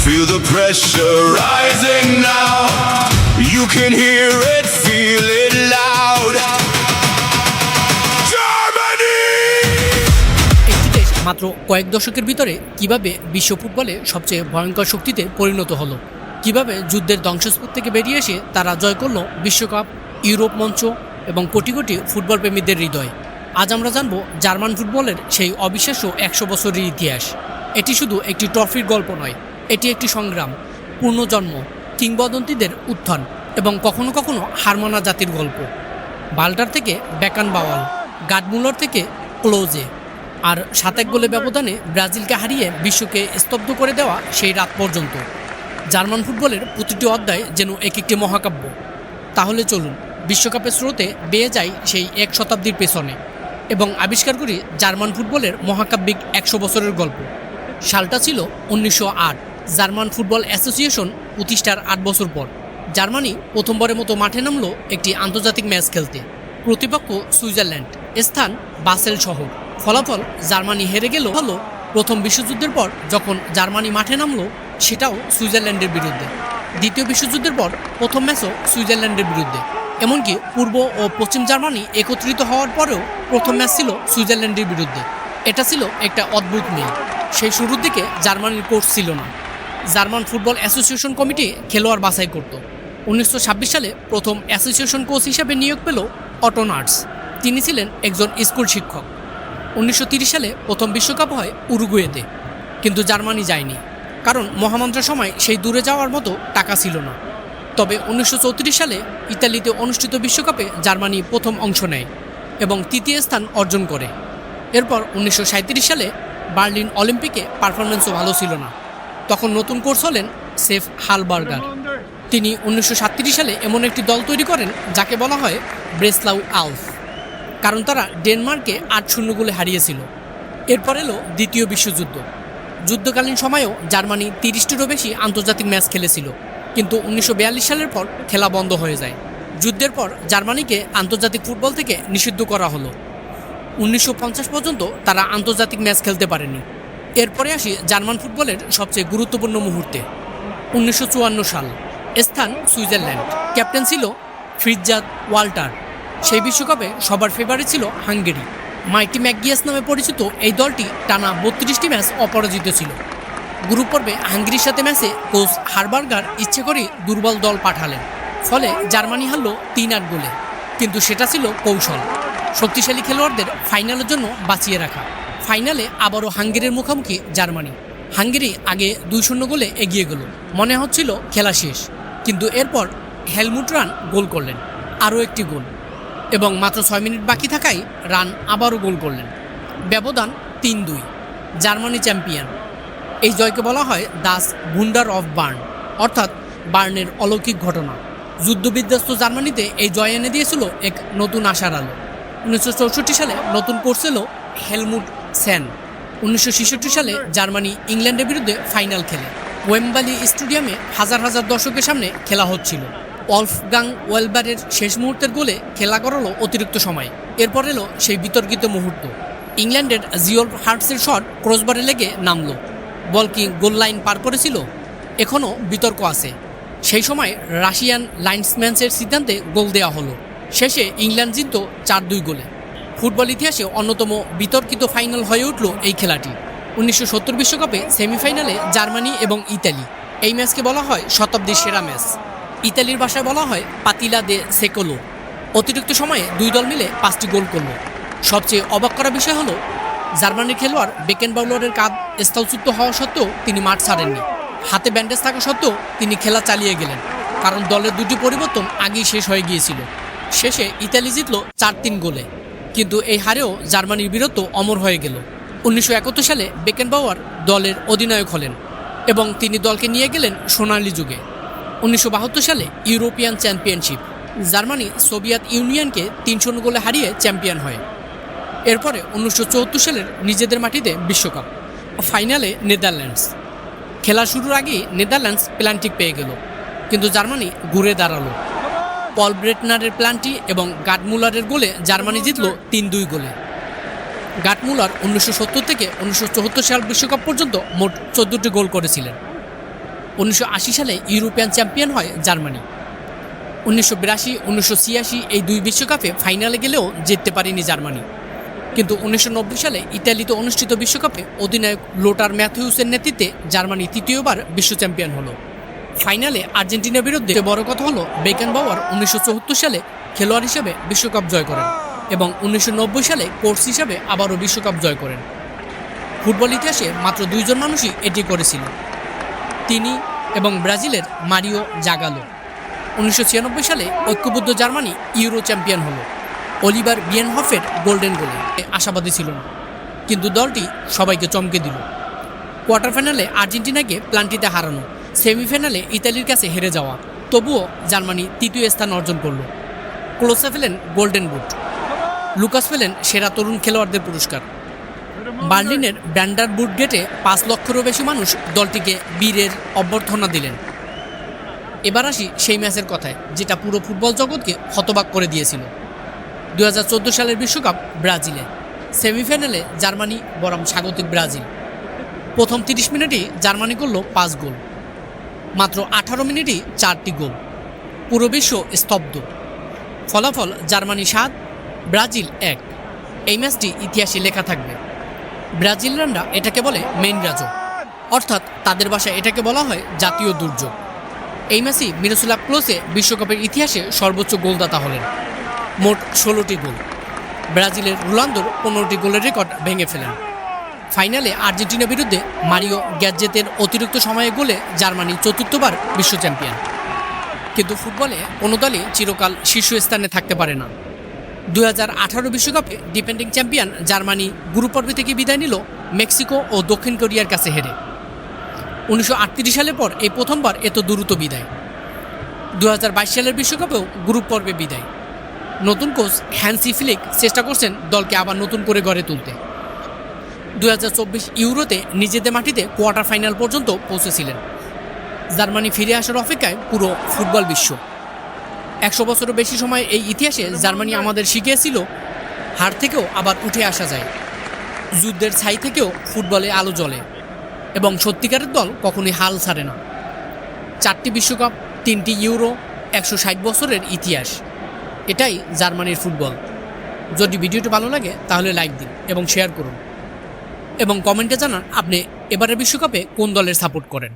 Feel the pressure rising now. You can hear it, feel it loud. Germany! একটি দেশ মাত্র কয়েক দশকের ভিতরে কিভাবে বিশ্ব ফুটবলে সবচেয়ে ভয়ঙ্কর শক্তিতে পরিণত হলো, কিভাবে যুদ্ধের ধ্বংসস্তূপ থেকে বেরিয়ে এসে তারা জয় করলো বিশ্বকাপ, ইউরোপ মঞ্চ এবং কোটি কোটি ফুটবল প্রেমীদের হৃদয়। আজ আমরা জানব জার্মান ফুটবলের সেই অবিশ্বাস্য 100 বছরের ইতিহাস। এটি শুধু একটি ট্রফির গল্প নয়, এটি একটি সংগ্রাম, পুনর্জন্ম, কিংবদন্তিদের উত্থান এবং কখনো কখনো হারমানা জাতির গল্প। বাল্টার থেকে বেকানবাওয়াল, গাডমুলার থেকে ক্লোজে, আর 7-1 গোলে ব্যবধানে ব্রাজিলকে হারিয়ে বিশ্বকে স্তব্ধ করে দেওয়া সেই রাত পর্যন্ত। জার্মান ফুটবলের প্রতিটি অধ্যায় যেন এক একটি মহাকাব্য। তাহলে চলুন বিশ্বকাপের স্রোতে বেয়ে যাই সেই 1 শতাব্দীর পেছনে এবং আবিষ্কার করি জার্মান ফুটবলের মহাকাব্যিক 100 বছরের গল্প। সালটা ছিল 1908। জার্মান ফুটবল অ্যাসোসিয়েশন প্রতিষ্ঠার 8 বছর পর জার্মানি প্রথমবারের মতো মাঠে নামলো একটি আন্তর্জাতিক ম্যাচ খেলতে। প্রতিপক্ষ সুইজারল্যান্ড, স্থান বাসেল শহর। ফলাফল জার্মানি হেরে গেল। হলো প্রথম বিশ্বযুদ্ধের পর যখন জার্মানি মাঠে নামলো, সেটাও সুইজারল্যান্ডের বিরুদ্ধে। দ্বিতীয় বিশ্বযুদ্ধের পর প্রথম ম্যাচও সুইজারল্যান্ডের বিরুদ্ধে। এমনকি পূর্ব ও পশ্চিম জার্মানি একত্রিত হওয়ার পরেও প্রথম ম্যাচ ছিল সুইজারল্যান্ডের বিরুদ্ধে। এটা ছিল একটা অদ্ভুত মিল। সেই শুরুর দিকে জার্মানির কোচ ছিল না। জার্মান ফুটবল অ্যাসোসিয়েশন কমিটি খেলোয়াড় বাছাই করত। 1926 সালে প্রথম অ্যাসোসিয়েশন কোচ হিসেবে নিয়োগ পেল অটো নার্স। তিনি ছিলেন একজন স্কুল শিক্ষক। 1930 সালে প্রথম বিশ্বকাপ হয় উরুগুয়েতে, কিন্তু জার্মানি যায়নি, কারণ মহামন্ত্রের সময় সেই দূরে যাওয়ার মতো টাকা ছিল না। তবে 1934 সালে ইতালিতে অনুষ্ঠিত বিশ্বকাপে জার্মানি প্রথম অংশ নেয় এবং তৃতীয় স্থান অর্জন করে। এরপর 1937 সালে বার্লিন অলিম্পিকে পারফরমেন্সও ভালো ছিল না। তখন নতুন কোচ হলেন সেফ হালবার্গার। তিনি 1937 সালে এমন একটি দল তৈরি করেন যাকে বলা হয় ব্রেসলাউ আলফ, কারণ তারা ডেনমার্ককে 8-0 গোলে হারিয়েছিল। এরপর এলো দ্বিতীয় বিশ্বযুদ্ধ। যুদ্ধকালীন সময়েও জার্মানি 30টিরও বেশি আন্তর্জাতিক ম্যাচ খেলেছিল, কিন্তু 1942 সালের পর খেলা বন্ধ হয়ে যায়। যুদ্ধের পর জার্মানিকে আন্তর্জাতিক ফুটবল থেকে নিষিদ্ধ করা হলো। 1950 পর্যন্ত তারা আন্তর্জাতিক ম্যাচ খেলতে পারেনি। এরপরে আসি জার্মান ফুটবলের সবচেয়ে গুরুত্বপূর্ণ মুহূর্তে। 1954 সাল, স্থান সুইজারল্যান্ড। ক্যাপ্টেন ছিল ফ্রিৎজাত ওয়াল্টার। সেই বিশ্বকাপে সবার ফেভারিট ছিল হাঙ্গেরি। মাইটি ম্যাকগিয়াস নামে পরিচিত এই দলটি টানা 32টি ম্যাচ অপরাজিত ছিল। গ্রুপ পর্বে হাঙ্গেরির সাথে ম্যাচে কোচ হারবার্গার ইচ্ছে করেই দুর্বল দল পাঠালেন, ফলে জার্মানি হারল 3-8 গোলে। কিন্তু সেটা ছিল কৌশল, শক্তিশালী খেলোয়াড়দের ফাইনালের জন্য বাঁচিয়ে রাখা। ফাইনালে আবারও হাঙ্গেরির মুখোমুখি জার্মানি। হাঙ্গেরি আগে 2-0 গোলে এগিয়ে গেল, মনে হচ্ছিল খেলা শেষ। কিন্তু এরপর হেলমুট রান গোল করলেন, আরও একটি গোল, এবং মাত্র 6 মিনিট বাকি থাকায় রান আবারও গোল করলেন। ব্যবধান 3-2, জার্মানি চ্যাম্পিয়ন। এই জয়কে বলা হয় দাস ভুন্ডার অফ বার্ন, অর্থাৎ বার্নের অলৌকিক ঘটনা। যুদ্ধবিধ্বস্ত জার্মানিতে এই জয় এনে দিয়েছিল এক নতুন আশার আলো। 1964 সালে নতুন কোচ এলো হেলমুট স্যান। 1966 সালে জার্মানি ইংল্যান্ডের বিরুদ্ধে ফাইনাল খেলে। ওয়েম্বালি স্টেডিয়ামে হাজার হাজার দর্শকের সামনে খেলা হচ্ছিল। ওলফগাং ওয়েলবারের শেষ মুহূর্তের গোলে খেলা করালো অতিরিক্ত সময়। এরপর এলো সেই বিতর্কিত মুহূর্ত। ইংল্যান্ডের জিওলফ হার্টসের শট ক্রসবারে লেগে নামলো। বল কি গোল লাইন পার করেছিল? এখনও বিতর্ক আছে। সেই সময় রাশিয়ান লাইন্সম্যানের সিদ্ধান্তে গোল দেওয়া হলো। শেষে ইংল্যান্ড জিতত 4-2 গোলে। ফুটবল ইতিহাসে অন্যতম বিতর্কিত ফাইনাল হয়ে উঠল এই খেলাটি। 1970 বিশ্বকাপে সেমিফাইনালে জার্মানি এবং ইতালি। এই ম্যাচকে বলা হয় শতাব্দীর সেরা ম্যাচ। ইতালির ভাষায় বলা হয় পাতিলা দে সেকোলো। অতিরিক্ত সময়ে 2 দল মিলে 5টি গোল করল। সবচেয়ে অবাক করা বিষয় হলো জার্মানির খেলোয়াড় বেকেনবাউলারের কাঁধ স্থলচ্যুত হওয়া সত্ত্বেও তিনি মাঠ ছাড়েননি। হাতে ব্যান্ডেজ থাকা সত্ত্বেও তিনি খেলা চালিয়ে গেলেন, কারণ দলের 2টি পরিবর্তন আগেই শেষ হয়ে গিয়েছিল। শেষে ইতালি জিতল 4-3 গোলে, কিন্তু এই হারেও জার্মানির বীরত্ব অমর হয়ে গেল। 1971 সালে বেকেনবাউয়ার দলের অধিনায়ক হলেন এবং তিনি দলকে নিয়ে গেলেন সোনালী যুগে। 1972 সালে ইউরোপিয়ান চ্যাম্পিয়নশিপ। জার্মানি সোভিয়েত ইউনিয়নকে 3-0 গোলে হারিয়ে চ্যাম্পিয়ন হয়। এরপরে 1974 সালের নিজেদের মাটিতে বিশ্বকাপ। ফাইনালে নেদারল্যান্ডস। খেলা শুরুর আগেই নেদারল্যান্ডস পেনাল্টি পেয়ে গেল, কিন্তু জার্মানি ঘুরে দাঁড়ালো। পল ব্রেটনারের প্লান্টি এবং গাডমুলারের গোলে জার্মানি জিতল 3-2 গোলে। গাডমুলার 1970 থেকে 1974 সাল বিশ্বকাপ পর্যন্ত মোট 14টি গোল করেছিলেন। 1980 সালে ইউরোপিয়ান চ্যাম্পিয়ন হয় জার্মানি। 1982, 1986 এই দুই বিশ্বকাপে ফাইনালে গেলেও জিততে পারেনি জার্মানি। কিন্তু 1990 সালে ইতালিতে অনুষ্ঠিত বিশ্বকাপে অধিনায়ক লোটার ম্যাথিউসের নেতৃত্বে জার্মানি তৃতীয়বার বিশ্ব চ্যাম্পিয়ন হলো। ফাইনালে আর্জেন্টিনার বিরুদ্ধে বড় কথা হলো বেকেনবাওয়ার 1974 সালে খেলোয়াড় হিসেবে বিশ্বকাপ জয় করেন এবং 1990 সালে কোচ হিসেবে আবারও বিশ্বকাপ জয় করেন। ফুটবল ইতিহাসে মাত্র দুইজন মানুষই এটি করেছিল, তিনি এবং ব্রাজিলের মারিও জাগালো। 1996 সালে ঐক্যবদ্ধ জার্মানি ইউরো চ্যাম্পিয়ন হলো অলিভার বিয়েনহফের গোল্ডেন গোলে। আশাবাদী ছিল না, কিন্তু দলটি সবাইকে চমকে দিল। কোয়ার্টার ফাইনালে আর্জেন্টিনাকে প্লান্টিতে হারানো, সেমিফাইনালে ইতালির কাছে হেরে যাওয়া, তবুও জার্মানি তৃতীয় স্থান অর্জন করল। ক্লোসে পেলেন গোল্ডেন বুট, লুকাস পেলেন সেরা তরুণ খেলোয়াড়দের পুরস্কার। বার্লিনের ব্র্যান্ডার বুট গেটে 5 লক্ষেরও বেশি মানুষ দলটিকে বীরের অভ্যর্থনা দিলেন। এবার আসি সেই ম্যাচের কথায়, যেটা পুরো ফুটবল জগৎকে হতবাক করে দিয়েছিল। 2014 সালের বিশ্বকাপ ব্রাজিলে, সেমিফাইনালে জার্মানি বরং স্বাগতিক ব্রাজিল। প্রথম 30 মিনিটেই জার্মানি করল 5 গোল, মাত্র 18 মিনিটেই 4টি গোল। পুরো বিশ্ব স্তব্ধ। ফলাফল জার্মানি 7, ব্রাজিল 1। এই ম্যাচটি ইতিহাসে লেখা থাকবে। ব্রাজিলিয়ানরা এটাকে বলে মেইন রাজো, অর্থাৎ তাদের ভাষায় এটাকে বলা হয় জাতীয় দুর্যোগ। এই ম্যাচই মিরোস্লাভ ক্লোসে বিশ্বকাপের ইতিহাসে সর্বোচ্চ গোলদাতা হলেন, মোট 16টি গোল। ব্রাজিলের রোনালদোর 15টি গোলের রেকর্ড ভেঙে ফেলেন। ফাইনালে আর্জেন্টিনার বিরুদ্ধে মারিও গ্যাজেতের অতিরিক্ত সময়ে গোলে জার্মানি 4র্থবার বিশ্ব চ্যাম্পিয়ন। কিন্তু ফুটবলে কোনো দলই চিরকাল শীর্ষস্থানে থাকতে পারে না। 2018 বিশ্বকাপে ডিফেন্ডিং চ্যাম্পিয়ন জার্মানি গ্রুপ পর্বে থেকে বিদায় নিল মেক্সিকো ও দক্ষিণ কোরিয়ার কাছে হেরে। 1938 সালের পর এই প্রথমবার এত দ্রুত বিদায়। 2022 সালের বিশ্বকাপেও গ্রুপ পর্বে বিদায়। নতুন কোচ হ্যান্সি ফ্লিক চেষ্টা করছেন দলকে আবার নতুন করে গড়ে তুলতে। 2024 ইউরোতে নিজেদের মাটিতে কোয়ার্টার ফাইনাল পর্যন্ত পৌঁছেছিলেন। জার্মানি ফিরে আসার অপেক্ষায় পুরো ফুটবল বিশ্ব। 100 বছরের বেশি সময় এই ইতিহাসে জার্মানি আমাদের শিখিয়েছিল হার থেকেও আবার উঠে আসা যায়, যুদ্ধের ছাই থেকেও ফুটবলে আলো জ্বলে, এবং সত্যিকারের দল কখনোই হাল ছাড়ে না। 4টি বিশ্বকাপ, 3টি ইউরো, 160 বছরের ইতিহাস, এটাই জার্মানির ফুটবল। যদি ভিডিওটি ভালো লাগে তাহলে লাইক দিন এবং শেয়ার করুন, এবং কমেন্টে জানান আপনি এবারের বিশ্বকাপে কোন দলের সাপোর্ট করেন।